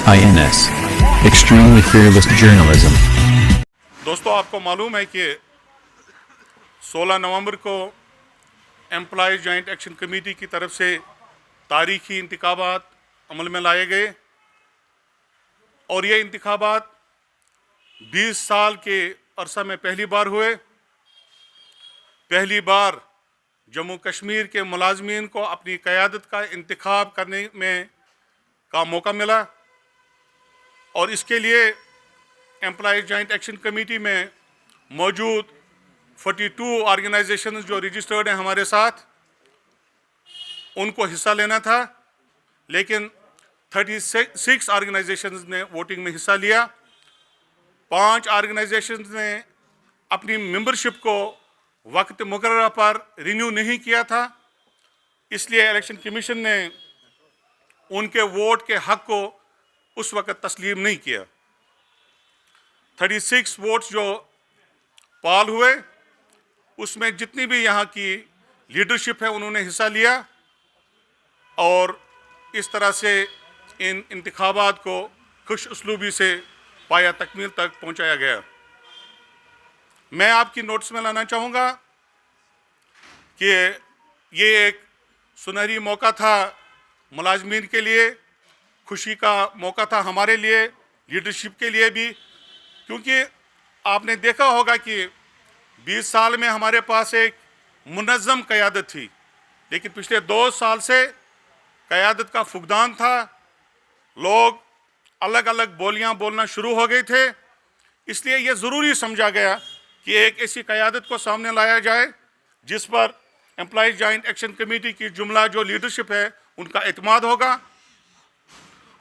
INS Extremely Fearless Journalism। दोस्तों, आपको मालूम है कि 16 नवंबर को एम्प्लॉयज़ जॉइंट एक्शन कमेटी की तरफ से तारीखी इंतखाबात अमल में लाए गए और ये इंतखाबात 20 साल के अरसा में पहली बार हुए। पहली बार जम्मू कश्मीर के मुलाजमीन को अपनी क़यादत का इंतखाब करने में का मौका मिला और इसके लिए एम्प्लॉयज़ जॉइंट एक्शन कमेटी में मौजूद 42 ऑर्गेनाइजेशन जो रजिस्टर्ड हैं हमारे साथ, उनको हिस्सा लेना था, लेकिन 36 ऑर्गेनाइजेशन ने वोटिंग में हिस्सा लिया। 5 ऑर्गेनाइजेशन ने अपनी मेंबरशिप को वक्त मुकर्रर पर रिन्यू नहीं किया था, इसलिए इलेक्शन कमीशन ने उनके वोट के हक को उस वक्त तस्लीम नहीं किया। 36 वोट्स जो पाल हुए उसमें जितनी भी यहाँ की लीडरशिप है उन्होंने हिस्सा लिया और इस तरह से इन इंतखाबात को खुश उसलूबी से पाया तकमील तक पहुँचाया गया। मैं आपकी नोटिस में लाना चाहूँगा कि ये एक सुनहरी मौका था मुलाजमीन के लिए, खुशी का मौका था हमारे लिए, लीडरशिप के लिए भी, क्योंकि आपने देखा होगा कि 20 साल में हमारे पास एक मुनज़्ज़म क़यादत थी, लेकिन पिछले 2 साल से क़यादत का फुक़दान था। लोग अलग अलग बोलियां बोलना शुरू हो गए थे, इसलिए यह ज़रूरी समझा गया कि एक ऐसी क़यादत को सामने लाया जाए जिस पर एम्प्लॉयज़ जॉइंट एक्शन कमेटी की जुमला जो लीडरशिप है उनका एतमाद होगा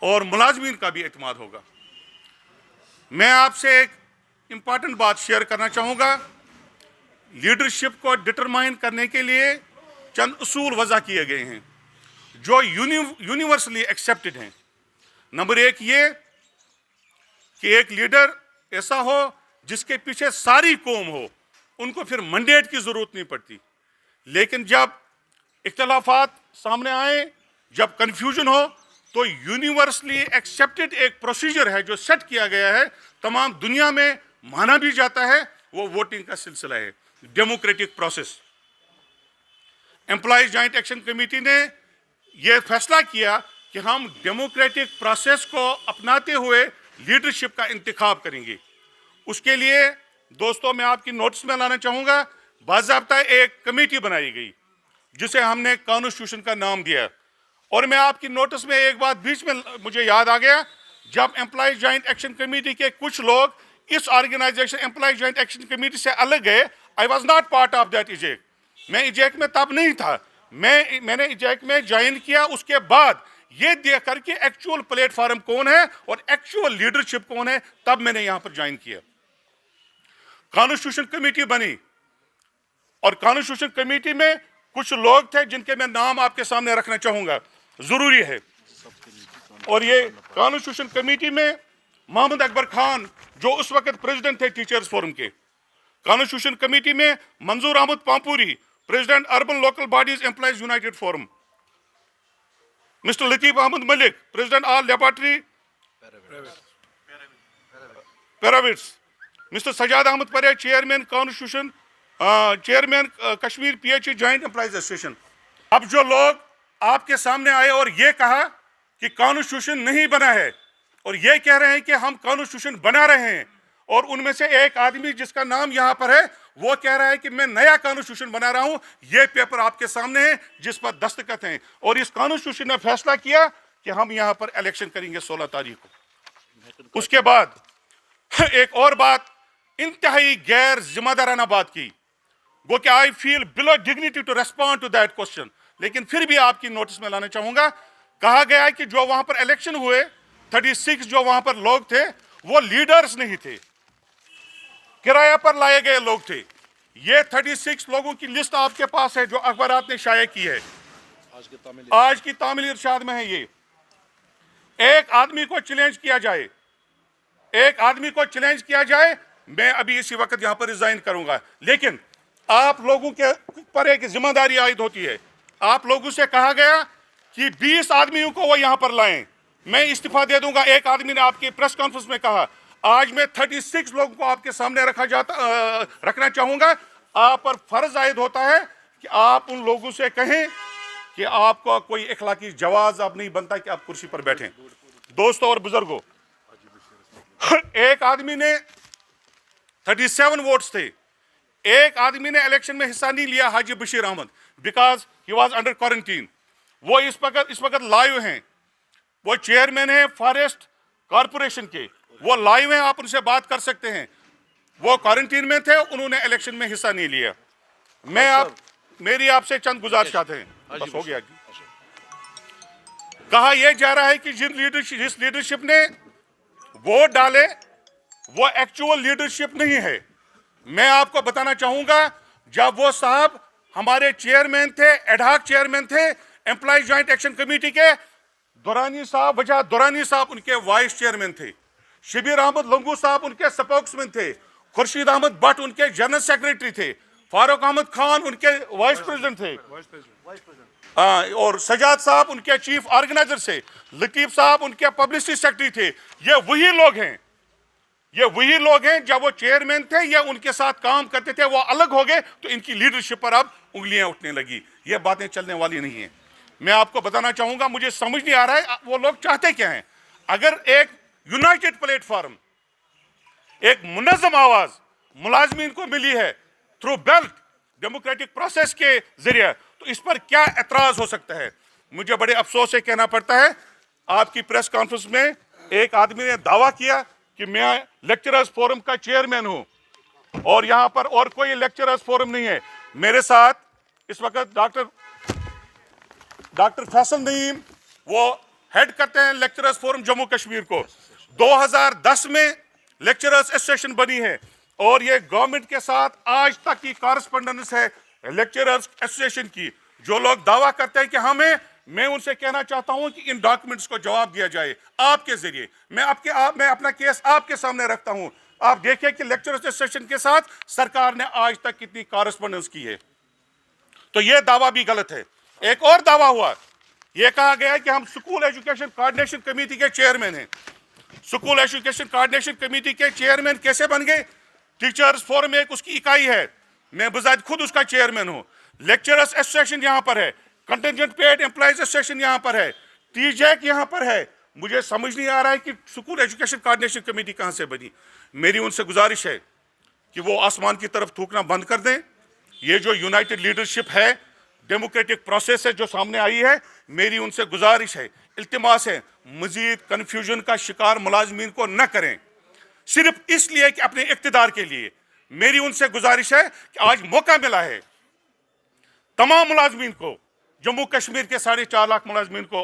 और मुलाजमीन का भी एतमाद होगा। मैं आपसे एक इम्पॉर्टेंट बात शेयर करना चाहूँगा। लीडरशिप को डिटरमाइन करने के लिए चंद उसूल वज़ा किए गए हैं जो यूनिवर्सली एक्सेप्टेड हैं। नंबर 1 ये कि एक लीडर ऐसा हो जिसके पीछे सारी कौम हो, उनको फिर मैंडेट की ज़रूरत नहीं पड़ती, लेकिन जब इख्तलाफात सामने आए, जब कन्फ्यूजन हो, तो यूनिवर्सली एक्सेप्टेड एक प्रोसीजर है जो सेट किया गया है, तमाम दुनिया में माना भी जाता है, वो वोटिंग का सिलसिला है, democratic process. Employees joint action committee ने यह फैसला किया कि हम डेमोक्रेटिक प्रोसेस को अपनाते हुए लीडरशिप का इंतखाब करेंगे। उसके लिए दोस्तों मैं आपकी नोटिस में लाना चाहूँगा, बाज़ाब्ता एक कमेटी बनाई गई जिसे हमने कॉन्स्टिट्यूशन का नाम दिया। और मैं आपकी नोटिस में एक बात बीच में मुझे याद आ गया, जब एम्प्लॉयज़ जॉइंट एक्शन कमेटी के कुछ लोग इस organisation employees joint action committee से अलग गए, I was not part of that इजेक। मैं इजेक में तब नहीं था, मैंने इजेक में ज्वाइन किया उसके बाद ये देख कर के एक्चुअल प्लेटफॉर्म कौन है और एक्चुअल लीडरशिप कौन है, तब मैंने यहां पर ज्वाइन किया। कॉन्स्टिट्यूशन कमेटी बनी और कॉन्स्टिट्यूशन कमेटी में कुछ लोग थे जिनके मैं नाम आपके सामने रखना चाहूंगा, जरूरी है। और ये कॉन्स्टिट्यूशन कमेटी में मोहम्मद अकबर खान जो उस वक्त प्रेसिडेंट थे टीचर्स फोरम के, कॉन्स्टिट्यूशन कमेटी में Manzoor Ahmad Pampuri, president urban local bodies employees united forum, mister Latif Ahmad Malik, president all laboratory paravets, mister Sajad Ahmad Pare, chairman constitution chairman Kashmir PHE joint employees association. अब जो लोग आपके सामने आए और ये कहा कि कॉन्स्टिट्यूशन नहीं बना है और ये कह रहे हैं कि हम कॉन्स्टिट्यूशन बना रहे हैं, और उनमें से एक आदमी जिसका नाम यहाँ पर है वो कह रहा है कि मैं नया कॉन्स्टिट्यूशन बना रहा हूँ, ये पेपर आपके सामने है जिस पर दस्तखत हैं, और इस कॉन्स्टिट्यूशन ने फैसला किया कि हम यहाँ पर इलेक्शन करेंगे 16 तारीख को। उसके बाद एक और बात इंतहाई गैर जिम्मेदाराना बात की, वो कि I feel below dignity to respond to that question, लेकिन फिर भी आपकी नोटिस में लाना चाहूंगा। कहा गया है कि जो वहां पर इलेक्शन हुए 36 जो वहां पर लोग थे वो लीडर्स नहीं थे, किराया पर लाए गए लोग थे। ये 36 लोगों की लिस्ट आपके पास है जो अखबारात ने शाया की है, आज की तामील इरशाद में है। ये एक आदमी को चैलेंज किया जाए, एक आदमी को चैलेंज किया जाए, मैं अभी इसी वक्त यहां पर रिजाइन करूंगा, लेकिन आप लोगों के पर एक जिम्मेदारी आयद होती है। आप लोगों से कहा गया कि 20 आदमियों को वो यहां पर लाएं, मैं इस्तीफा दे दूंगा। एक आदमी ने आपकी प्रेस कॉन्फ्रेंस में कहा। आज मैं 36 लोगों को आपके सामने रखना चाहूंगा। आप पर फर्ज आयद होता है कि आप उन लोगों से कहें कि आपको कोई इखलाकी जवाज अब नहीं बनता कि आप कुर्सी पर बैठें। दोस्तों और बुजुर्गों, एक आदमी ने 37 वोट्स थे, एक आदमी ने इलेक्शन में हिस्सा नहीं लिया, Haji Bashir Ahmad, because he was under quarantine. वो इस वक्त लाइव हैं, वो चेयरमैन है फॉरेस्ट कॉरपोरेशन के, वो लाइव हैं, आप उनसे बात कर सकते हैं। वो क्वारंटीन में थे, उन्होंने इलेक्शन में हिस्सा नहीं लिया। मेरी आपसे चंद गुजारिशात हैं, बस हो गया जी। कहा यह जा रहा है कि जिस लीडरशिप ने वोट डाले वो एक्चुअल लीडरशिप नहीं है। मैं आपको बताना चाहूंगा, जब वो साहब हमारे चेयरमैन थे, एडहॉक चेयरमैन थे एम्प्लॉय जॉइंट एक्शन कमेटी के, दुरानी साहब, वजह दुरानी साहब उनके वाइस चेयरमैन थे, शबीर अहमद लंगू साहब उनके स्पोक्समैन थे, खुर्शीद अहमद भट्ट उनके जनरल सेक्रेटरी थे, फारूक अहमद खान उनके वाइस प्रेसिडेंट थे, और सजाद साहब उनके चीफ ऑर्गेनाइजर थे, लतीफ साहब उनके पब्लिसिटी सेक्रेटरी थे। ये वही लोग हैं जब वो चेयरमैन थे या उनके साथ काम करते थे, वो अलग हो गए तो इनकी लीडरशिप पर अब उंगलियां उठने लगी। ये बातें चलने वाली नहीं है। मैं आपको बताना चाहूंगा, मुझे समझ नहीं आ रहा है वो लोग चाहते क्या हैं। अगर एक यूनाइटेड प्लेटफॉर्म, एक मुनज़्ज़म आवाज मुलाजमीन को मिली है थ्रू बेल्ट डेमोक्रेटिक प्रोसेस के जरिए, तो इस पर क्या एतराज हो सकता है। मुझे बड़े अफसोस से कहना पड़ता है, आपकी प्रेस कॉन्फ्रेंस में एक आदमी ने दावा किया कि मैं लेक्चरर्स फोरम का चेयरमैन हूं, और यहां पर और कोई लेक्चरर्स फोरम नहीं है। मेरे साथ इस वक्त डॉक्टर फैसल नईम, वो हेड करते हैं लेक्चरर्स फोरम जम्मू कश्मीर को। 2010 में लेक्चरर्स एसोसिएशन बनी है, और ये गवर्नमेंट के साथ आज तक की कॉरेस्पॉन्डेंस है लेक्चरर्स एसोसिएशन की। जो लोग दावा करते हैं कि मैं उनसे कहना चाहता हूं कि इन डॉक्यूमेंट्स को जवाब दिया जाए आपके जरिए। मैं अपना केस आपके सामने रखता हूं। आप देखिए कि लेक्चरर्स एसोसिएशन के साथ सरकार ने आज तक कितनी कॉरेस्पॉन्डेंस की है। तो यह दावा भी गलत है। एक और दावा हुआ, यह कहा गया कि हम स्कूल एजुकेशन कोऑर्डिनेशन कमेटी के चेयरमैन हैं। स्कूल एजुकेशन कोऑर्डिनेशन कमेटी के चेयरमैन कैसे बन गए? टीचर्स फोरम एक उसकी इकाई है, मैं बजाय खुद उसका चेयरमैन हूं। लेक्चरर्स एसोसिएशन यहां पर है, कंटिजेंट पेड एम्प्लॉयज एसोसिएशन यहां पर है, टीजैक यहां पर है। मुझे समझ नहीं आ रहा है कि स्कूल एजुकेशन कोऑर्डिनेशन कमेटी कहां से बनी। मेरी उनसे गुजारिश है कि वो आसमान की तरफ थूकना बंद कर दें। ये जो यूनाइटेड लीडरशिप है, डेमोक्रेटिक प्रोसेस है जो सामने आई है, मेरी उनसे गुजारिश है, इल्तिमास है, मजीद कन्फ्यूजन का शिकार मुलाजमीन को न करें सिर्फ इसलिए कि अपने इक्तिदार के लिए। मेरी उनसे गुजारिश है कि आज मौका मिला है तमाम मुलाजमीन को, जम्मू कश्मीर के 4.5 लाख मुलाजमीन को,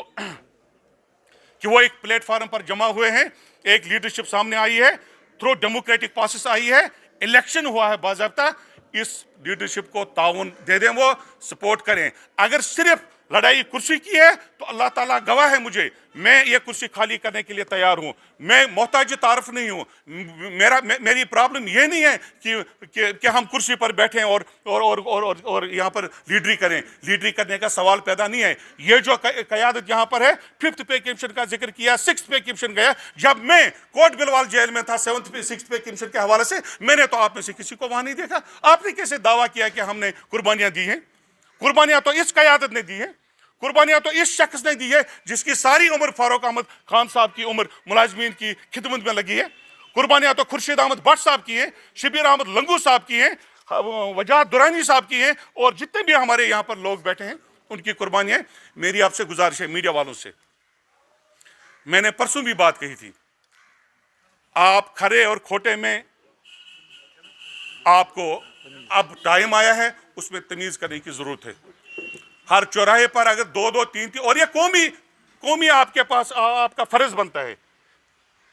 कि वो एक प्लेटफॉर्म पर जमा हुए हैं। एक लीडरशिप सामने आई है, थ्रू डेमोक्रेटिक प्रोसेस आई है, इलेक्शन हुआ है बाज़ाब्ता। इस लीडरशिप को ताउन दे दें, वो सपोर्ट करें। अगर सिर्फ लड़ाई कुर्सी की है तो अल्लाह ताला गवाह है मुझे, मैं ये कुर्सी खाली करने के लिए तैयार हूं। मैं मोहताज तारफ नहीं हूं। मेरी प्रॉब्लम ये नहीं है कि हम कुर्सी पर बैठें और यहाँ पर लीडरी करें। लीडरी करने का सवाल पैदा नहीं है। ये जो क़यादत यहाँ पर है, 5th पे कमीशन का जिक्र किया, 6th पे कमीशन गया। जब मैं कोट बिलवाल जेल में था 7th पे 6th पे कमीशन के हवाले से, मैंने तो आप में से किसी को वहां नहीं देखा। आपने कैसे दावा किया कि हमने कुर्बानियां दी हैं? कुर्बानियां तो इस क़यादत ने दी है, कुर्बानियां तो इस शख्स ने दी है जिसकी सारी उम्र फारूक अहमद खान साहब की उम्र मुलाजमीन की खिदमत में लगी है। कुर्बानियां तो खुर्शीद अहमद भट्ट साहब की हैं, शबीर अहमद लंगू साहब की हैं, वजह दुरानी साहब की हैं, और जितने भी हमारे यहाँ पर लोग बैठे हैं उनकी कुर्बानियां। मेरी आपसे गुजारिश है मीडिया वालों से, मैंने परसों भी बात कही थी, आप खरे और खोटे में आपको अब टाइम आया है, उसमें तमीज करने की जरूरत है। हर चौराहे पर अगर 2-2, 3-3, और ये कौमी आपके पास आपका फर्ज बनता है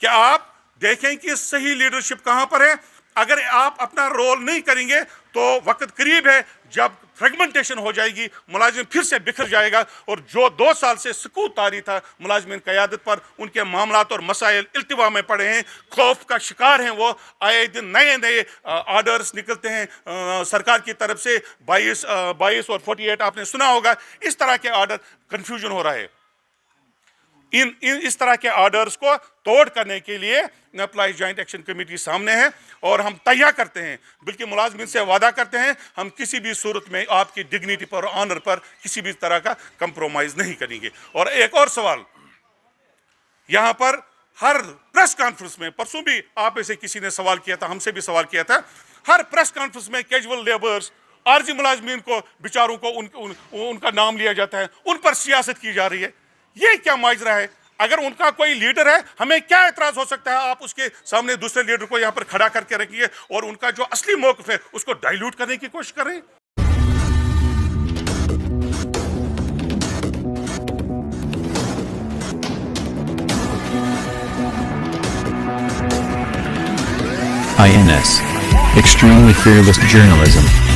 कि आप देखें कि सही लीडरशिप कहां पर है। अगर आप अपना रोल नहीं करेंगे तो वक्त करीब है जब फ्रेगमेंटेशन हो जाएगी, मुलाजिम फिर से बिखर जाएगा, और जो 2 साल से सकूत तारी था मुलाजिमिन क़यादत पर, उनके मामलात और मसाइल इल्तिवा में पड़े हैं, खौफ का शिकार हैं। वो आए दिन नए आर्डर्स निकलते हैं सरकार की तरफ से, 22 और 48 आपने सुना होगा। इस तरह के आर्डर, कन्फ्यूजन हो रहा है। इस तरह के ऑर्डर्स को तोड़ करने के लिए एम्प्लॉइज जॉइंट एक्शन कमेटी सामने है और हम तैयार करते हैं, बल्कि मुलाजमिन से वादा करते हैं हम किसी भी सूरत में आपकी डिग्निटी पर, ऑनर पर किसी भी तरह का कंप्रोमाइज नहीं करेंगे। और एक और सवाल, यहां पर हर प्रेस कॉन्फ्रेंस में, परसों भी आप में से किसी ने सवाल किया था, हमसे भी सवाल किया था, हर प्रेस कॉन्फ्रेंस में कैजुअल लेबर्स, आरजी मुलाजमीन को, बेचारों को उनका नाम लिया जाता है, उन पर सियासत की जा रही है। ये क्या माजरा है? अगर उनका कोई लीडर है, हमें क्या एतराज हो सकता है? आप उसके सामने दूसरे लीडर को यहां पर खड़ा करके रखिए और उनका जो असली मौक़िफ़ है उसको डाइल्यूट करने की कोशिश करें। INS. Extremely fearless journalism.